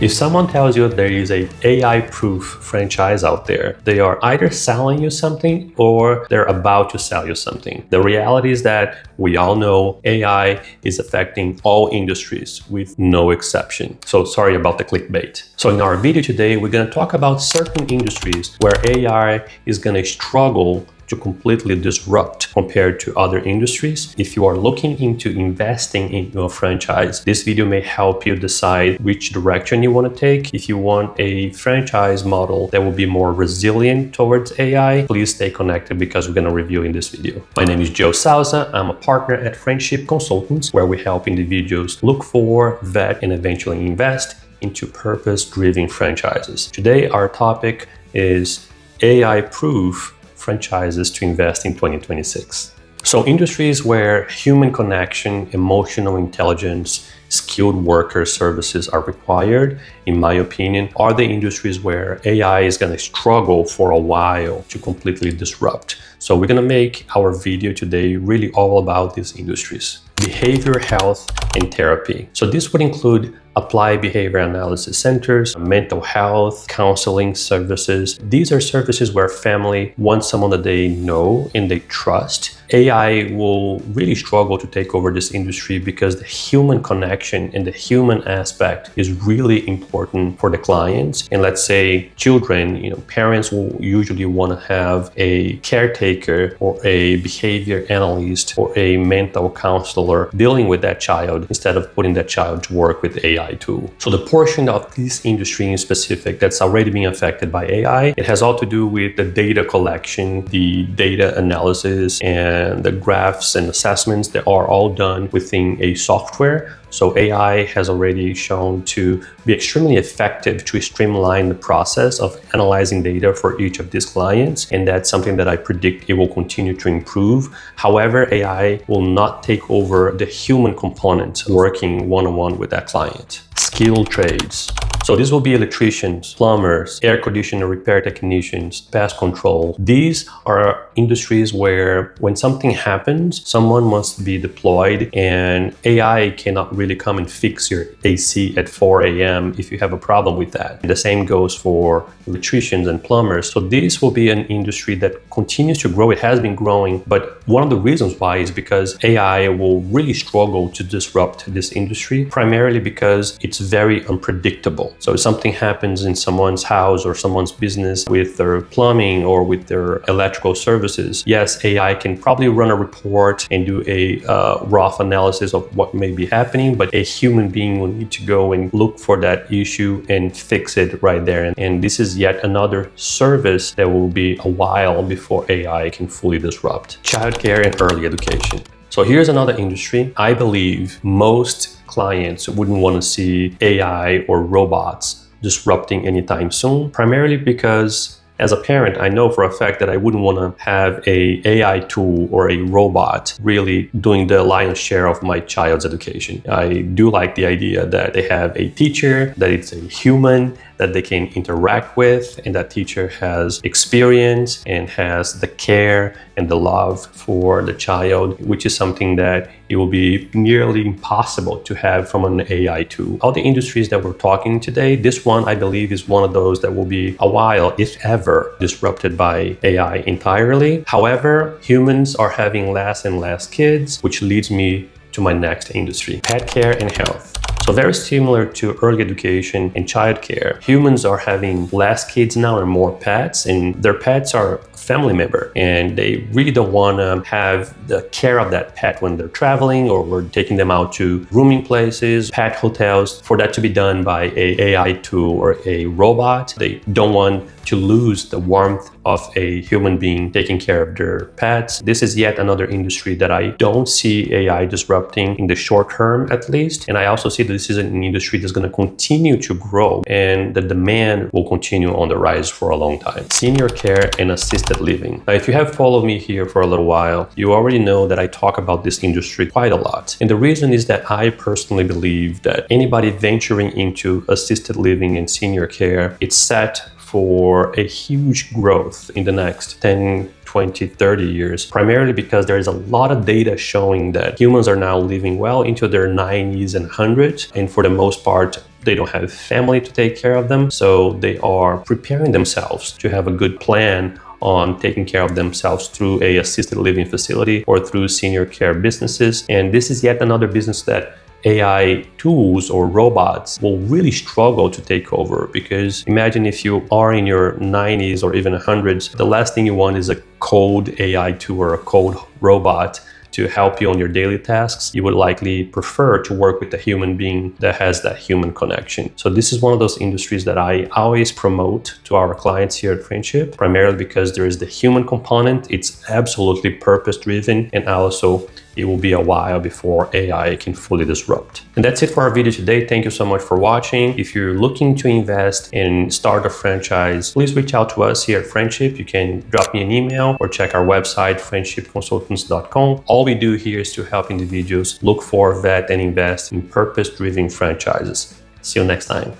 If someone tells you there is a AI-proof franchise out there, they are either selling you something or they're about to sell you something. The reality is that we all know AI is affecting all industries with no exception. So sorry about the clickbait. So in our video today, we're going to talk about certain industries where AI is going to struggle to completely disrupt compared to other industries. If you are looking into investing in your franchise, this video may help you decide which direction you want to take. If you want a franchise model that will be more resilient towards AI, please stay connected because we're going to review in this video. My name is Joe Souza. I'm a partner at Friendship Consultants, where we help individuals look for, vet, and eventually invest into purpose-driven franchises. Today, our topic is AI-proof franchises to invest in 2026. So industries where human connection, emotional intelligence, skilled worker services are required, in my opinion, are the industries where AI is going to struggle for a while to completely disrupt. So we're going to make our video today really all about these industries. Behavioral health and therapy. So this would include applied behavior analysis centers, mental health, counseling services. These are services where family wants someone that they know and they trust. AI will really struggle to take over this industry because the human connection and the human aspect is really important for the clients. And let's say children, parents will usually want to have a caretaker or a behavior analyst or a mental counselor dealing with that child instead of putting that child to work with AI tool. So the portion of this industry in specific that's already being affected by AI, it has all to do with the data collection, the data analysis, and the graphs and assessments that are all done within a software. So AI has already shown to be extremely effective to streamline the process of analyzing data for each of these clients. And that's something that I predict it will continue to improve. However, AI will not take over the human component working one-on-one with that client. Skilled trades. So these will be electricians, plumbers, air conditioner repair technicians, pest control. These are industries where when something happens, someone must be deployed and AI cannot really come and fix your AC at 4 a.m. if you have a problem with that. And the same goes for electricians and plumbers. So this will be an industry that continues to grow. It has been growing, but one of the reasons why is because AI will really struggle to disrupt this industry, primarily because it's very unpredictable. So if something happens in someone's house or someone's business with their plumbing or with their electrical services, yes, AI can probably run a report and do a rough analysis of what may be happening, but a human being will need to go and look for that issue and fix it right there. And this is yet another service that will be a while before AI can fully disrupt. Childcare and early education. So here's another industry. I believe most clients wouldn't want to see AI or robots disrupting anytime soon, primarily because as a parent, I know for a fact that I wouldn't want to have a AI tool or a robot really doing the lion's share of my child's education. I do like the idea that they have a teacher, that it's a human that they can interact with, and that teacher has experience and has the care and the love for the child, which is something that it will be nearly impossible to have from an AI tool. All the industries that we're talking today, this one I believe is one of those that will be a while, if ever, disrupted by AI entirely. However, humans are having less and less kids, which leads me to my next industry, pet care and health. So very similar to early education and childcare, humans are having less kids now and more pets, and their pets are a family member, and they really don't want to have the care of that pet when they're traveling or we're taking them out to rooming places, pet hotels, for that to be done by an AI tool or a robot. They don't want to lose the warmth of a human being taking care of their pets. This is yet another industry that I don't see AI disrupting in the short term, at least. And I also see that this is an industry that's going to continue to grow and the demand will continue on the rise for a long time. Senior care and assisted living. Now, if you have followed me here for a little while, you already know that I talk about this industry quite a lot. And the reason is that I personally believe that anybody venturing into assisted living and senior care, it's set for a huge growth in the next 10, 20, 30 years, primarily because there is a lot of data showing that humans are now living well into their 90s and 100s. And for the most part, They don't have family to take care of them, so they are preparing themselves to have a good plan on taking care of themselves through a assisted living facility or through senior care businesses. And this is yet another business that AI tools or robots will really struggle to take over, because imagine if you are in your 90s or even 100s, the last thing you want is a cold AI tool or a cold robot to help you on your daily tasks. You would likely prefer to work with a human being that has that human connection. So this is one of those industries that I always promote to our clients here at Friendship, primarily because there is the human component. It's absolutely purpose-driven, and also it will be a while before AI can fully disrupt. And that's it for our video today. Thank you so much for watching. If you're looking to invest and start a franchise, please reach out to us here at Friendship. You can drop me an email or check our website, friendshipconsultants.com. All we do here is to help individuals look for, vet, and invest in purpose-driven franchises. See you next time.